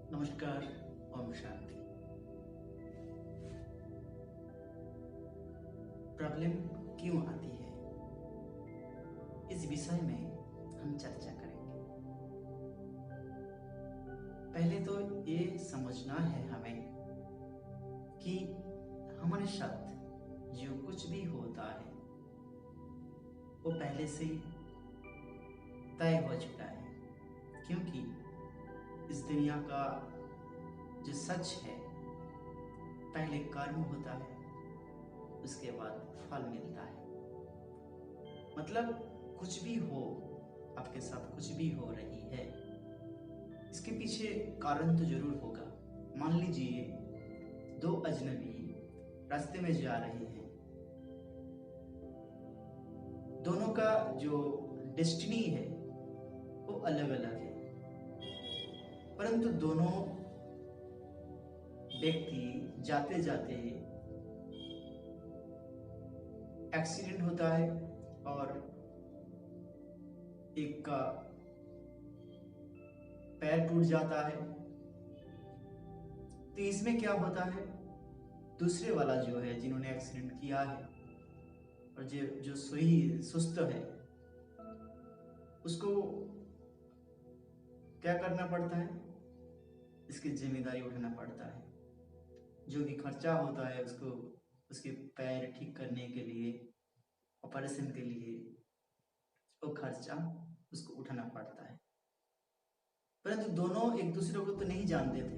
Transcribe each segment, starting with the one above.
नमस्कार। ओम शांति। प्रॉब्लम क्यों आती है, इस विषय में हम चर्चा करेंगे। पहले तो ये समझना है हमें कि हमारे साथ जो कुछ भी होता है वो पहले से ही तय हो चुका है, क्योंकि इस दुनिया का जो सच है, पहले कर्म होता है, उसके बाद फल मिलता है। मतलब कुछ भी हो, आपके साथ कुछ भी हो रही है, इसके पीछे कारण तो जरूर होगा। मान लीजिए दो अजनबी रास्ते में जा रहे हैं, दोनों का जो डेस्टिनी है वो अलग अलग है, परंतु दोनों व्यक्ति जाते जाते एक्सीडेंट होता है और एक का पैर टूट जाता है। तो इसमें क्या होता है, दूसरे वाला जो है जिन्होंने एक्सीडेंट किया है और जो सही सुस्त है, उसको क्या करना पड़ता है, इसकी जिम्मेदारी उठाना पड़ता है। जो भी खर्चा होता है उसको, उसके पैर ठीक करने के लिए, ऑपरेशन के लिए, वो खर्चा उसको उठाना पड़ता है। परंतु दोनों एक दूसरे को तो नहीं जानते थे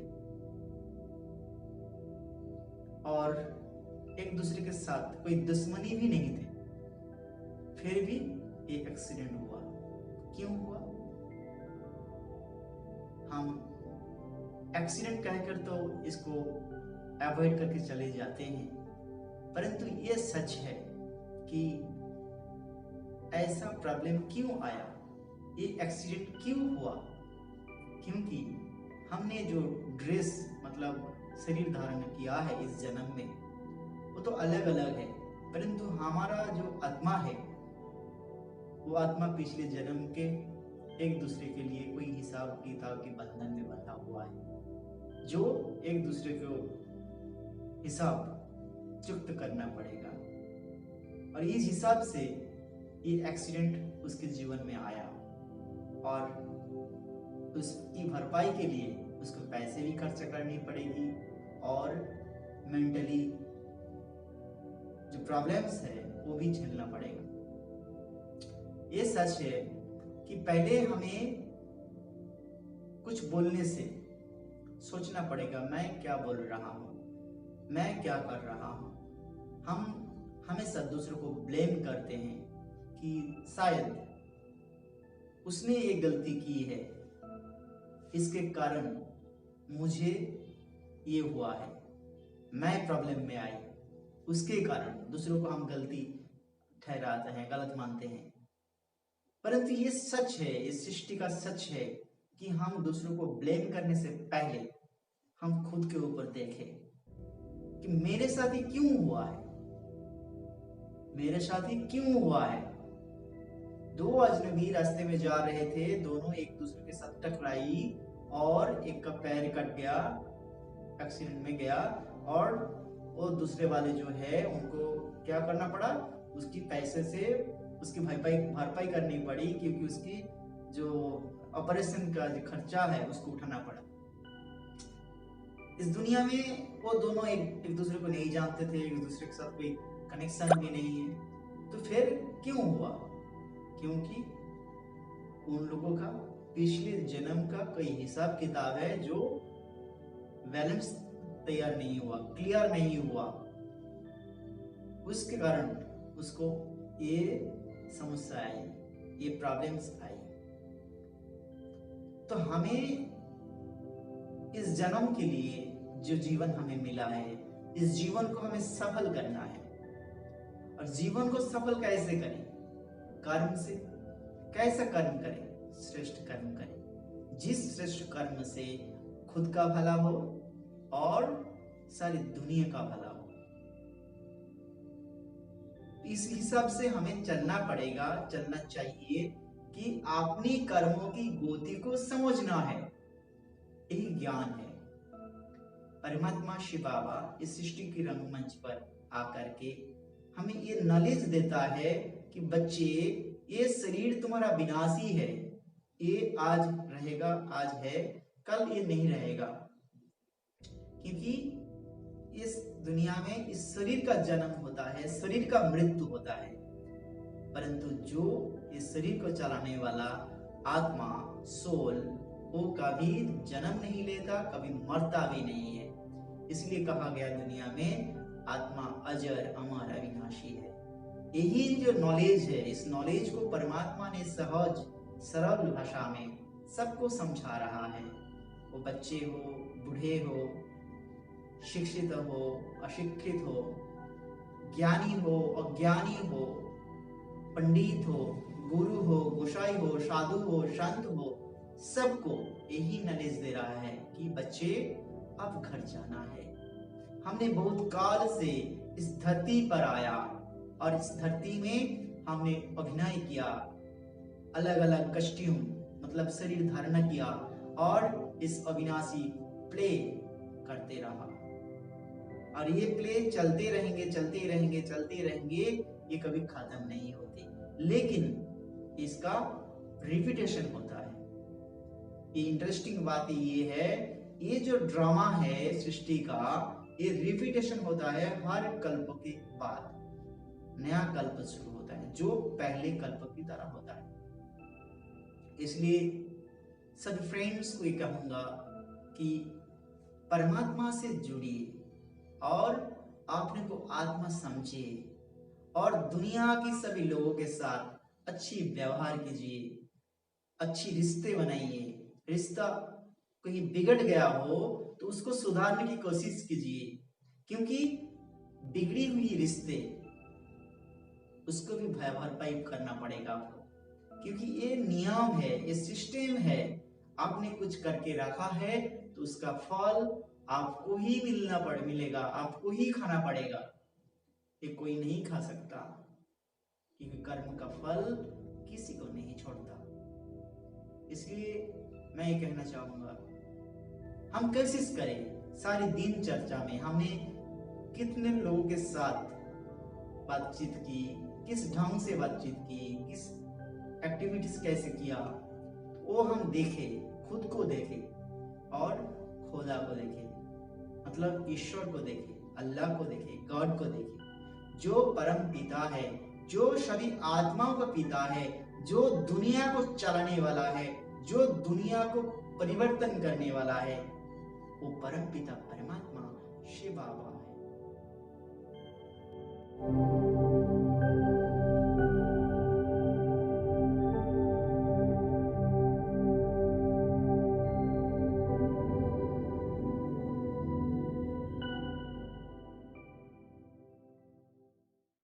और एक दूसरे के साथ कोई दुश्मनी भी नहीं थे, फिर भी ये एक्सीडेंट हुआ। क्यों हुआ? हम एक्सीडेंट कहकर तो इसको अवॉइड करके चले जाते हैं, परंतु ये सच है कि ऐसा प्रॉब्लम क्यों आया, ये एक्सीडेंट क्यों हुआ। क्योंकि हमने जो ड्रेस मतलब शरीर धारण किया है इस जन्म में, वो तो अलग अलग है, परंतु हमारा जो आत्मा है, वो आत्मा पिछले जन्म के एक दूसरे के लिए कोई हिसाब किताब के बंधन में बंधा हुआ है, जो एक दूसरे को हिसाब चुक्त करना पड़ेगा। और इस हिसाब से ये एक्सीडेंट उसके जीवन में आया और उसकी भरपाई के लिए उसको पैसे भी खर्च करनी पड़ेगी और मेंटली जो प्रॉब्लम्स है वो भी झेलना पड़ेगा। ये सच है कि पहले हमें कुछ बोलने से सोचना पड़ेगा, मैं क्या बोल रहा हूँ, मैं क्या कर रहा हूँ। हम हमेशा दूसरों को ब्लेम करते हैं कि शायद उसने ये गलती की है, इसके कारण मुझे ये हुआ है, मैं प्रॉब्लम में आई, उसके कारण दूसरों को हम गलती ठहराते हैं, गलत मानते हैं। परंतु ये सच है, इस सृष्टि का सच है कि हम दूसरों को ब्लेम करने से पहले हम खुद के ऊपर देखें कि मेरे साथ ही क्यों हुआ है, मेरे साथ ही क्यों हुआ है। दो अजनबी रास्ते में जा रहे थे, दोनों एक दूसरे के साथ टकराई और एक का पैर कट गया, एक्सीडेंट में गया, और वो दूसरे वाले जो है उनको क्या करना पड़ा, उसकी पैसे से उसकी भरपाई करनी पड़ी, क्योंकि उसकी जो ऑपरेशन का जो खर्चा है उसको उठाना पड़ा। इस दुनिया में वो दोनों एक दूसरे को नहीं जानते थे, एक दूसरे के साथ कोई कनेक्शन भी नहीं है। तो फिर क्यों हुआ? क्योंकि उन लोगों का पिछले जन्म का कोई हिसाब किताब है जो बैलेंस तैयार नहीं हुआ, क्लियर नहीं हुआ, उसके कारण उसको ये समस्या आई, ये प्रॉब्लम्स आई। तो हमें इस जन्म के लिए जो जीवन हमें मिला है, इस जीवन को हमें सफल करना है। और जीवन को सफल कैसे करें? कर्म से। कैसा कर्म करें? श्रेष्ठ कर्म करें, जिस श्रेष्ठ कर्म से खुद का भला हो और सारी दुनिया का भला हो। इस हिसाब से हमें चलना पड़ेगा, चलना चाहिए कि अपनी कर्मों की गति को समझना है। यही ज्ञान है। परमात्मा शिव बाबा इस सृष्टि के रंगमंच पर आकर के हमें ये नॉलेज देता है कि बच्चे, ये शरीर तुम्हारा विनाशी है, ये आज रहेगा, आज है, कल ये नहीं रहेगा। क्योंकि इस दुनिया में इस शरीर का जन्म होता है, शरीर का मृत्यु होता है, परंतु जो इस शरीर को चलाने वाला आत्मा, सोल, वो कभी जन्म नहीं लेता, कभी मरता भी नहीं है। इसलिए कहा गया दुनिया में आत्मा अजर, अमर, अविनाशी है। यही जो नॉलेज है, इस नॉलेज को परमात्मा ने सहज सरल भाषा में सबको समझा रहा है। वो बच्चे हो, बूढ़े हो, शिक्षित हो, अशिक्षित हो, ज्ञानी हो, अज्ञानी हो, पंडित हो, गुरु हो, गोसाई हो, साधु हो, संत हो, सबको यही नॉलेज दे रहा है कि बच्चे अब घर जाना है। हमने बहुत काल से इस धरती पर आया और इस धरती में हमने अभिनय किया, अलग अलग कस्ट्यूम मतलब शरीर धारण किया और इस अविनाशी प्ले करते रहा। और ये प्ले चलते रहेंगे, चलते रहेंगे, चलते रहेंगे, ये कभी खत्म नहीं होते, लेकिन इसका रिपीटेशन होता है। ये इंटरेस्टिंग बात ये है, ये जो ड्रामा है सृष्टि का, ये रिपीटेशन होता है हर कल्प के बाद, नया कल्प शुरू होता है जो पहले कल्प की तरह होता है। इसलिए सभी फ्रेंड्स को ये कहूंगा कि परमात्मा से जुड़िए और अपने को आत्मा समझिए और दुनिया के सभी लोगों के साथ अच्छी व्यवहार कीजिए, अच्छी रिश्ते बनाइए। रिश्ता कहीं बिगड़ गया हो तो उसको सुधारने की कोशिश कीजिए, क्योंकि बिगड़ी हुई रिश्ते उसको भी भरपाई करना पड़ेगा आपको, क्योंकि ये नियम है, ये सिस्टम है। आपने कुछ करके रखा है तो उसका फल आपको ही मिलेगा, आपको ही खाना पड़ेगा, ये कोई नहीं खा सकता, क्योंकि कर्म का फल किसी को नहीं छोड़ता। इसलिए मैं ये कहना चाहूंगा, हम कोशिश करें सारी दिन चर्चा में हमने कितने लोगों के साथ बातचीत की, किस ढंग से बातचीत की, किस एक्टिविटीज कैसे किया, वो हम देखें, खुद को देखें और खुदा को देखें, मतलब ईश्वर को देखें, अल्लाह को देखें, गॉड को देखें, जो परम पिता है, जो सभी आत्माओं का पिता है, जो दुनिया को चलाने वाला है, जो दुनिया को परिवर्तन करने वाला है, वो परम पिता परमात्मा शिव बाबा है।